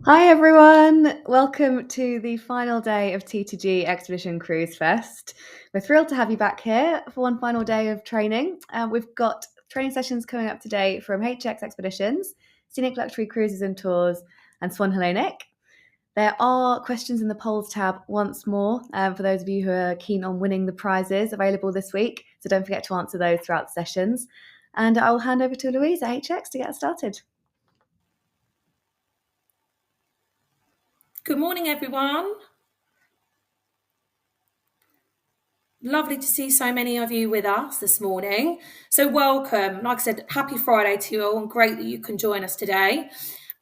Hi everyone! Welcome to the final day of TTG Expedition Cruise Fest. We're thrilled to have you back here for one final day of training. We've got training sessions coming up today from HX Expeditions, Scenic Luxury Cruises and Tours, and Swan Hellenic. There are questions in the polls tab once more for those of you who are keen on winning the prizes available this week, so don't forget to answer those throughout the sessions. And I will hand over to Louise at HX to get started. Good morning, everyone. Lovely to see so many of you with us this morning. So welcome. Like I said, happy Friday to you all, and great that you can join us today.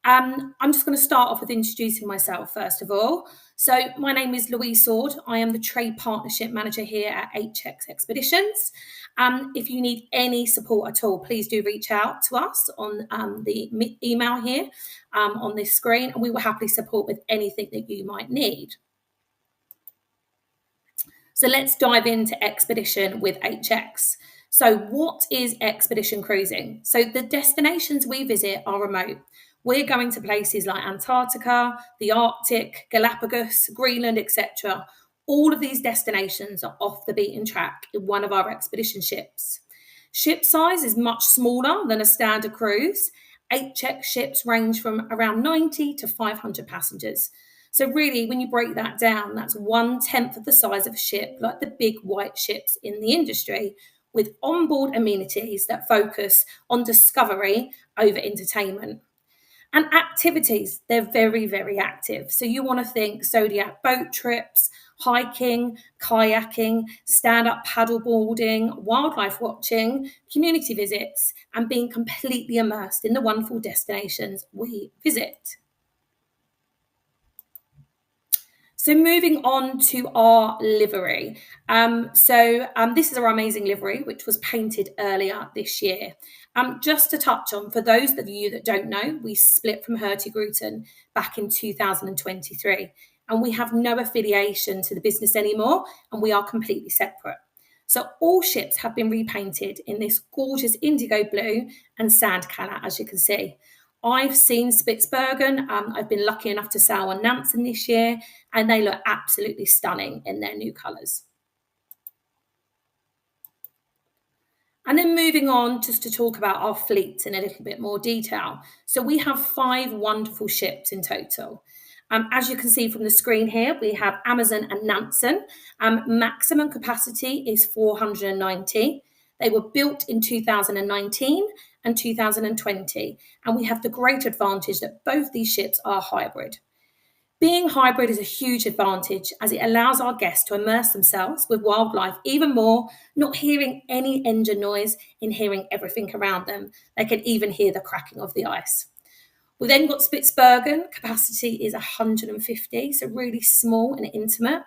I'm just going to start off with introducing myself first of all. So my name is Louise Sword. I am the Trade Partnership Manager here at HX Expeditions. If you need any support at all, please do reach out to us on the email here on this screen, and we will happily support with anything that you might need. So let's dive into expedition with HX. So what is expedition cruising? So the destinations we visit are remote. We're going to places like Antarctica, the Arctic, Galapagos, Greenland, etc. All of these destinations are off the beaten track in one of our expedition ships. Ship size is much smaller than a standard cruise. HX ships range from around 90 to 500 passengers. So really, when you break that down, that's 1/10 of the size of a ship, like the big white ships in the industry, with onboard amenities that focus on discovery over entertainment. And activities, they're very, very active. So you want to think Zodiac boat trips, hiking, kayaking, stand-up paddleboarding, wildlife watching, community visits, and being completely immersed in the wonderful destinations we visit. So moving on to our livery. This is our amazing livery, which was painted earlier this year. Just to touch on, for those of you that don't know, we split from Hurtigruten back in 2023, and we have no affiliation to the business anymore, and we are completely separate. So all ships have been repainted in this gorgeous indigo blue and sand colour, as you can see. I've seen Spitsbergen. I've been lucky enough to sail on Nansen this year, and they look absolutely stunning in their new colours. And then moving on just to talk about our fleet in a little bit more detail. So we have 5 wonderful ships in total. As you can see from the screen here, we have Amazon and Nansen. Maximum capacity is 490. They were built in 2019 and 2020, and we have the great advantage that both these ships are hybrid. Being hybrid is a huge advantage as it allows our guests to immerse themselves with wildlife even more, not hearing any engine noise and hearing everything around them. They can even hear the cracking of the ice. We then got Spitsbergen, capacity is 150, so really small and intimate.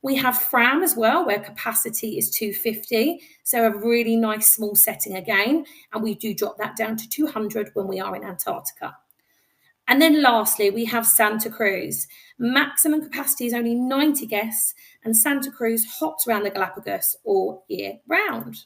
We have Fram as well, where capacity is 250, so a really nice small setting again, and we do drop that down to 200 when we are in Antarctica. And then lastly, we have Santa Cruz. Maximum capacity is only 90 guests, and Santa Cruz hops around the Galapagos all year round.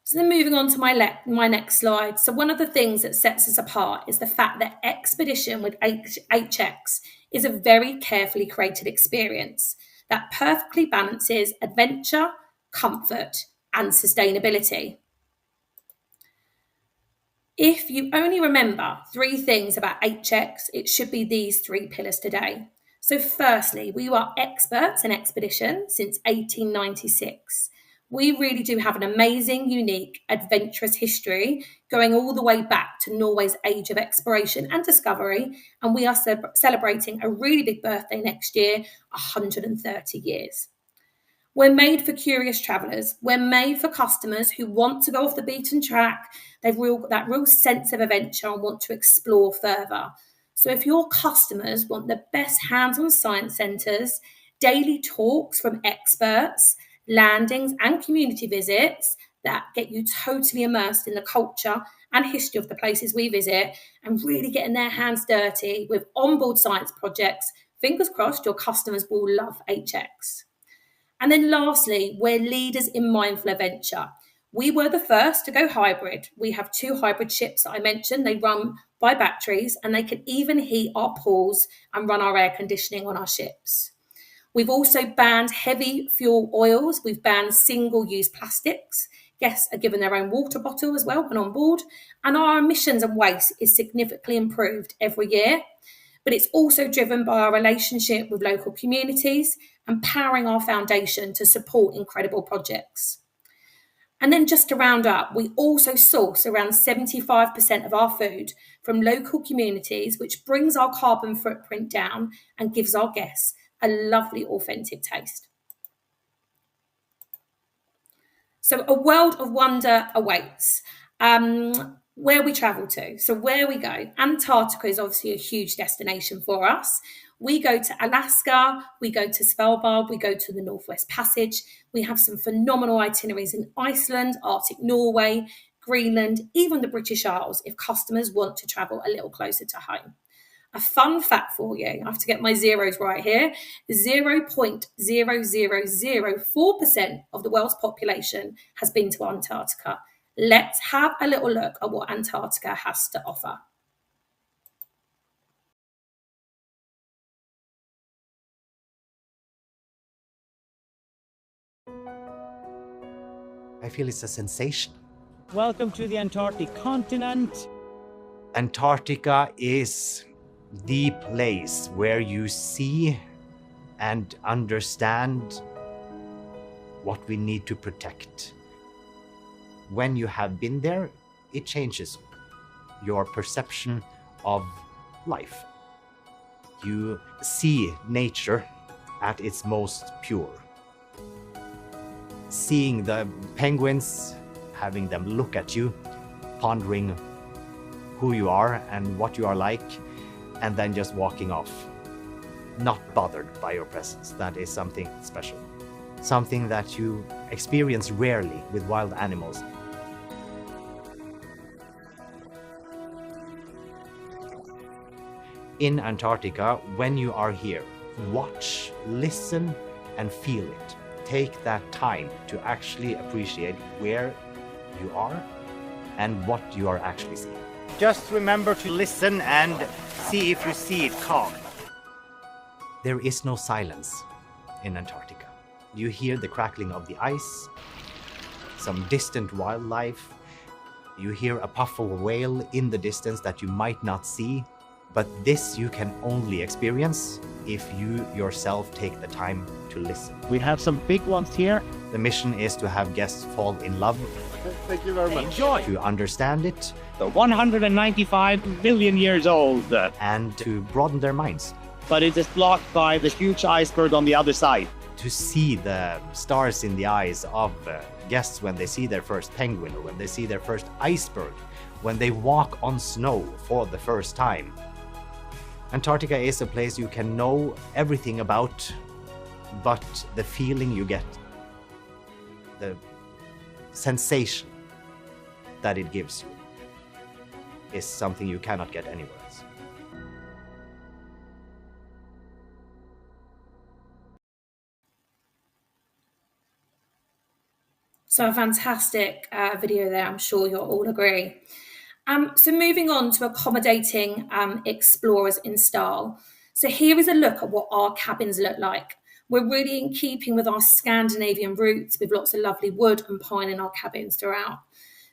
So then moving on to my next slide. So one of the things that sets us apart is the fact that expedition with HX is a very carefully created experience that perfectly balances adventure, comfort, and sustainability. If you only remember 3 things about HX, it should be these 3 pillars today. So firstly, we are experts in expedition since 1896. We really do have an amazing, unique, adventurous history going all the way back to Norway's age of exploration and discovery, and we are celebrating a really big birthday next year, 130 years. We're made for curious travellers. We're made for customers who want to go off the beaten track. They've got that real sense of adventure and want to explore further. So if your customers want the best hands-on science centres, daily talks from experts, landings and community visits that get you totally immersed in the culture and history of the places we visit and really getting their hands dirty with onboard science projects, fingers crossed your customers will love HX. And then lastly, we're leaders in mindful adventure. We were the first to go hybrid. We have 2 hybrid ships that I mentioned. They run by batteries and they can even heat our pools and run our air conditioning on our ships. We've also banned heavy fuel oils. We've banned single-use plastics. Guests are given their own water bottle as well when on board. And our emissions and waste is significantly improved every year. But it's also driven by our relationship with local communities and powering our foundation to support incredible projects. And then just to round up, we also source around 75% of our food from local communities, which brings our carbon footprint down and gives our guests a lovely, authentic taste. So a world of wonder awaits. Where we travel to, so where we go. Antarctica is obviously a huge destination for us. We go to Alaska, we go to Svalbard, we go to the Northwest Passage. We have some phenomenal itineraries in Iceland, Arctic Norway, Greenland, even the British Isles, if customers want to travel a little closer to home. A fun fact for you, I have to get my zeros right here, 0.0004% of the world's population has been to Antarctica. Let's have a little look at what Antarctica has to offer. I feel it's a sensation. Welcome to the Antarctic continent. Antarctica is the place where you see and understand what we need to protect. When you have been there, it changes your perception of life. You see nature at its most pure. Seeing the penguins, having them look at you, pondering who you are and what you are like, and then just walking off, not bothered by your presence. That is something special. Something that you experience rarely with wild animals. In Antarctica, when you are here, watch, listen, and feel it. Take that time to actually appreciate where you are and what you are actually seeing. Just remember to listen and see if you see it calm. There is no silence in Antarctica. You hear the crackling of the ice, some distant wildlife. You hear a puff of a whale in the distance that you might not see. But this you can only experience if you yourself take the time to listen. We have some big ones here. The mission is to have guests fall in love. Thank you very much. Enjoy! To understand it. The 195 million years old. And to broaden their minds. But it is blocked by the huge iceberg on the other side. To see the stars in the eyes of guests when they see their first penguin or when they see their first iceberg, when they walk on snow for the first time. Antarctica is a place you can know everything about, but the feeling you get, the sensation that it gives you, is something you cannot get anywhere else. So a fantastic video there, I'm sure you'll all agree. So moving on to accommodating explorers in style. So here is a look at what our cabins look like. We're really in keeping with our Scandinavian roots with lots of lovely wood and pine in our cabins throughout.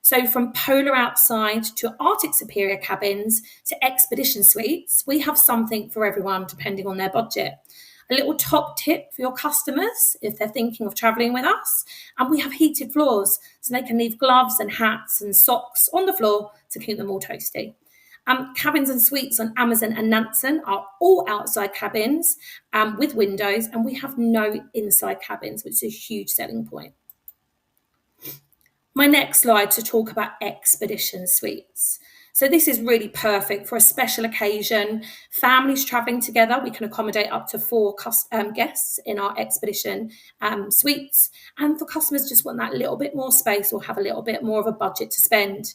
So from polar outside to Arctic Superior cabins to expedition suites, we have something for everyone depending on their budget. A little top tip for your customers if they're thinking of travelling with us. And we have heated floors so they can leave gloves and hats and socks on the floor to keep them all toasty. Cabins and suites on Amazon and Nansen are all outside cabins with windows, and we have no inside cabins, which is a huge selling point. My next slide to talk about expedition suites. So this is really perfect for a special occasion. Families travelling together, we can accommodate up to 4 guests in our expedition suites. And for customers just want that little bit more space or have a little bit more of a budget to spend.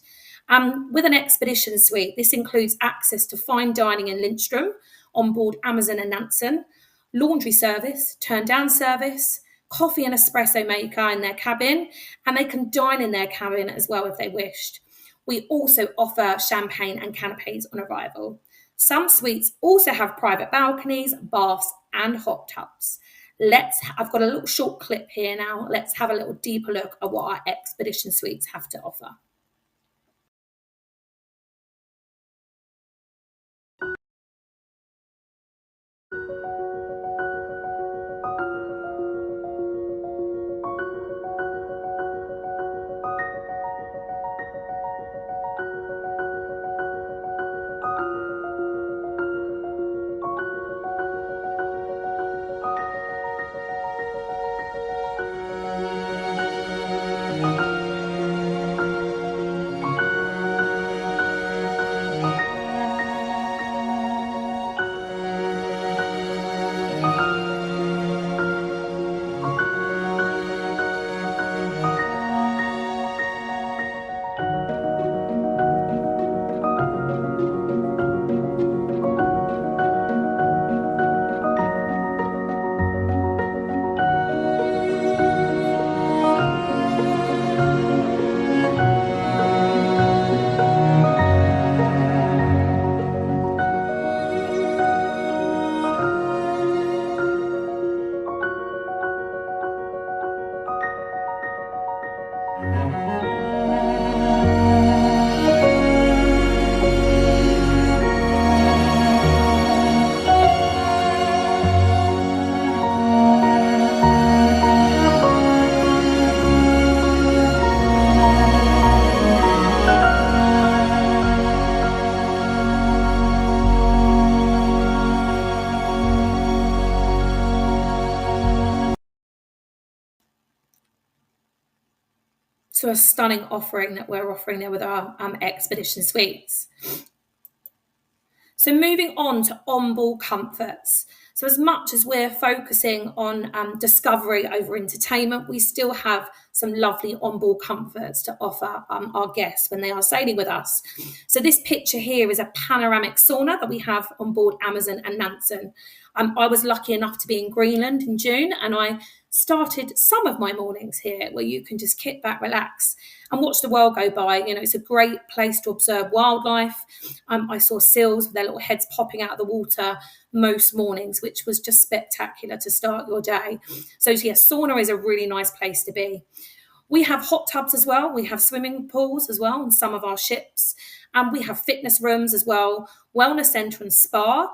With an expedition suite, this includes access to fine dining in Lindstrom on board Amazon and Nansen, laundry service, turn down service, coffee and espresso maker in their cabin, and they can dine in their cabin as well if they wished. We also offer champagne and canapes on arrival. Some suites also have private balconies, baths, and hot tubs. I've got a little short clip here now. Let's have a little deeper look at what our expedition suites have to offer. So a stunning offering that we're offering there with our expedition suites. So moving on to onboard comforts. So as much as we're focusing on discovery over entertainment, we still have some lovely onboard comforts to offer our guests when they are sailing with us. So this picture here is a panoramic sauna that we have on board Amazon and Nansen. I was lucky enough to be in Greenland in June, and I started some of my mornings here where you can just kick back, relax, and watch the world go by. You know, it's a great place to observe wildlife. I saw seals with their little heads popping out of the water most mornings, which was just spectacular to start your day. So yeah, sauna is a really nice place to be. We have hot tubs as well. We have swimming pools as well on some of our ships. And we have fitness rooms as well, wellness centre and spa,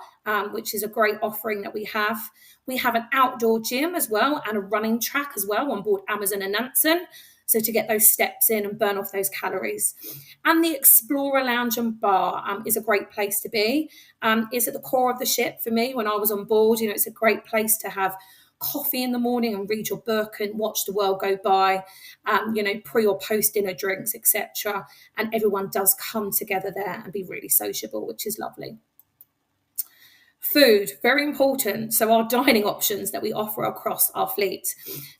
which is a great offering that we have. We have an outdoor gym as well and a running track as well on board Amazon and Nansen. So to get those steps in and burn off those calories. And the Explorer Lounge and Bar is a great place to be. It's at the core of the ship for me when I was on board. You know, it's a great place to have coffee in the morning and read your book and watch the world go by, you know, pre or post dinner drinks, etc. And everyone does come together there and be really sociable, which is lovely. Food, very important. So our dining options that we offer across our fleet.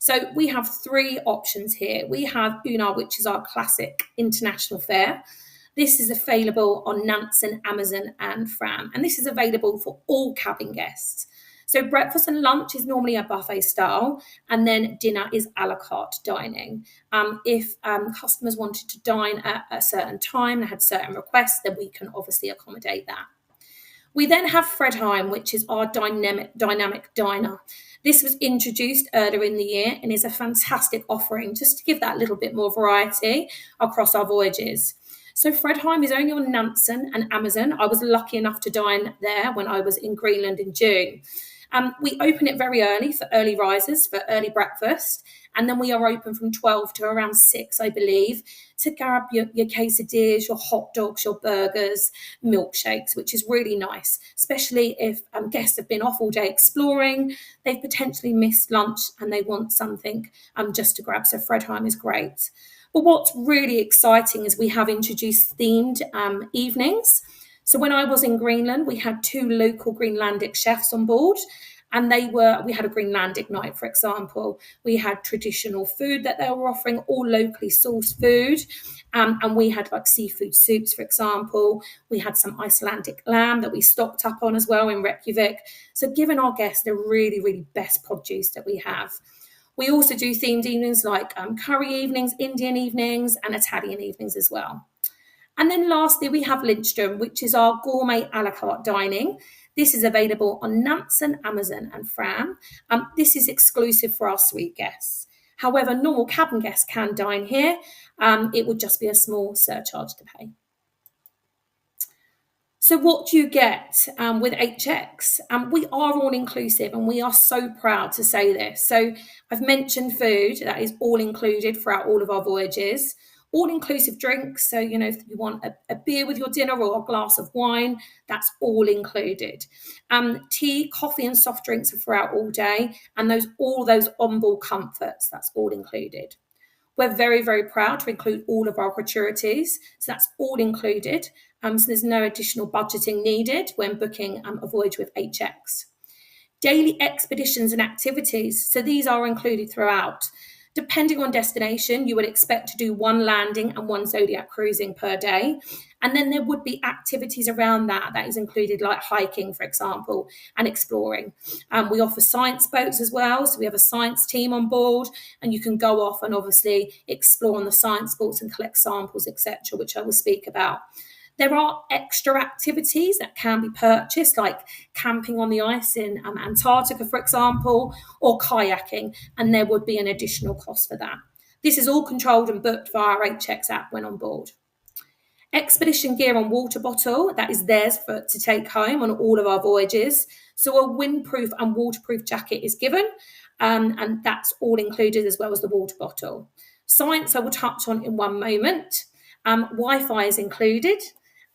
So we have 3 options here. We have Una, which is our classic international fare. This is available on Nansen, Amazon and Fram. And this is available for all cabin guests. So breakfast and lunch is normally a buffet style, and then dinner is a la carte dining. If customers wanted to dine at a certain time and had certain requests, then we can obviously accommodate that. We then have Fredheim, which is our dynamic diner. This was introduced earlier in the year and is a fantastic offering just to give that little bit more variety across our voyages. So Fredheim is only on Nansen and Amazon. I was lucky enough to dine there when I was in Greenland in June. We open it very early for early risers, for early breakfast, and then we are open from 12 to around 6, I believe, to grab your quesadillas, your hot dogs, your burgers, milkshakes, which is really nice, especially if guests have been off all day exploring, they've potentially missed lunch and they want something just to grab. So Fredheim is great. But what's really exciting is we have introduced themed evenings. So when I was in Greenland, we had 2 local Greenlandic chefs on board, and we had a Greenlandic night, for example. We had traditional food that they were offering, all locally sourced food. And we had like seafood soups, for example. We had some Icelandic lamb that we stocked up on as well in Reykjavik. So giving our guests the really, really best produce that we have. We also do themed evenings like curry evenings, Indian evenings, and Italian evenings as well. And then lastly, we have Lindstrom, which is our gourmet a la carte dining. This is available on Nansen, Amazon, and Fram. This is exclusive for our suite guests. However, normal cabin guests can dine here. It would just be a small surcharge to pay. So what do you get with HX? We are all inclusive, and we are so proud to say this. So I've mentioned food, that is all included throughout all of our voyages. All inclusive drinks. So, if you want a beer with your dinner or a glass of wine, that's all included. Tea, coffee, and soft drinks are throughout all day. And all those onboard comforts, that's all included. We're very, very proud to include all of our gratuities. So that's all included. So there's no additional budgeting needed when booking a voyage with HX. Daily expeditions and activities. So these are included throughout. Depending on destination, you would expect to do 1 landing and 1 Zodiac cruising per day. And then there would be activities around that is included, like hiking, for example, and exploring. We offer science boats as well. So we have a science team on board, and you can go off and obviously explore on the science boats and collect samples, etc., which I will speak about. There are extra activities that can be purchased, like camping on the ice in Antarctica, for example, or kayaking, and there would be an additional cost for that. This is all controlled and booked via our HX app when on board. Expedition gear and water bottle, that is theirs to take home on all of our voyages. So a windproof and waterproof jacket is given, and that's all included, as well as the water bottle. Science I will touch on in one moment. Wi-Fi is included.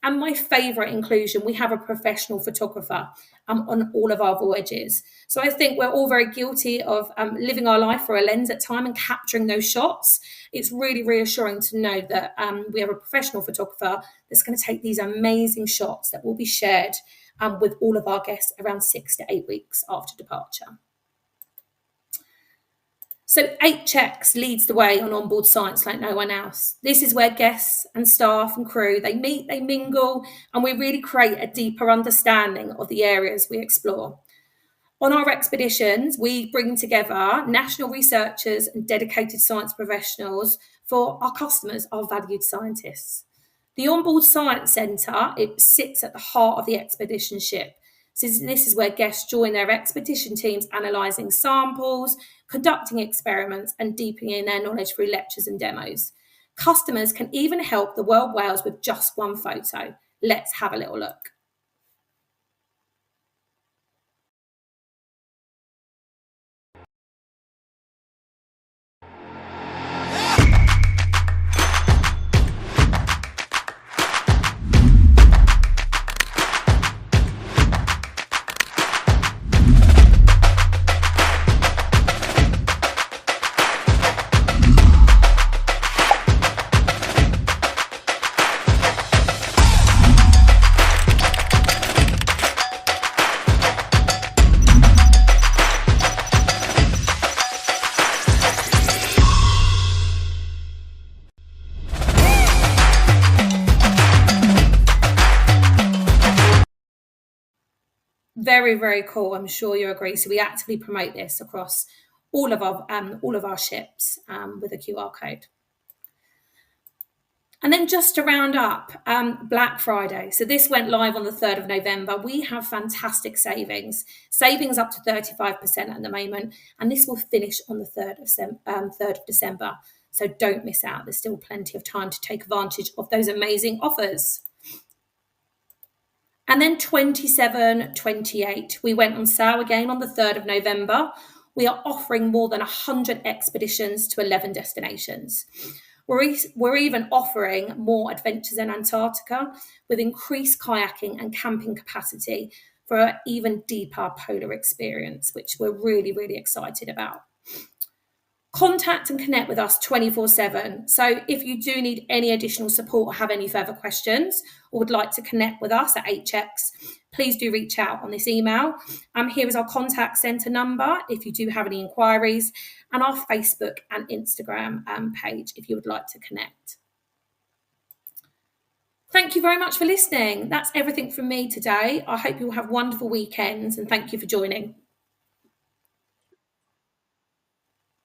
And my favourite inclusion, we have a professional photographer on all of our voyages. So I think we're all very guilty of living our life for a lens at time and capturing those shots. It's really reassuring to know that we have a professional photographer that's going to take these amazing shots that will be shared with all of our guests around 6 to 8 weeks after departure. So HX leads the way on onboard science like no one else. This is where guests and staff and crew, they meet, they mingle, and we really create a deeper understanding of the areas we explore. On our expeditions, we bring together national researchers and dedicated science professionals for our customers, our valued scientists. The Onboard Science Centre, it sits at the heart of the expedition ship. So this is where guests join their expedition teams, analysing samples, conducting experiments, and deepening their knowledge through lectures and demos. Customers can even help the world whales with just one photo. Let's have a little look. Very, very cool. I'm sure you agree. So we actively promote this across all of our ships with a QR code. And then just to round up, Black Friday. So this went live on the 3rd of November. We have fantastic savings up to 35% at the moment, and this will finish on the 3rd of December. So don't miss out. There's still plenty of time to take advantage of those amazing offers. And then 27, 28, we went on sale again on the 3rd of November. We are offering more than 100 expeditions to 11 destinations. We're even offering more adventures in Antarctica with increased kayaking and camping capacity for an even deeper polar experience, which we're really, really excited about. Contact and connect with us 24/7. So if you do need any additional support or have any further questions or would like to connect with us at HX, please do reach out on this email. Here is our contact centre number if you do have any inquiries, and our Facebook and Instagram page if you would like to connect. Thank you very much for listening. That's everything from me today. I hope you will have wonderful weekends, and thank you for joining.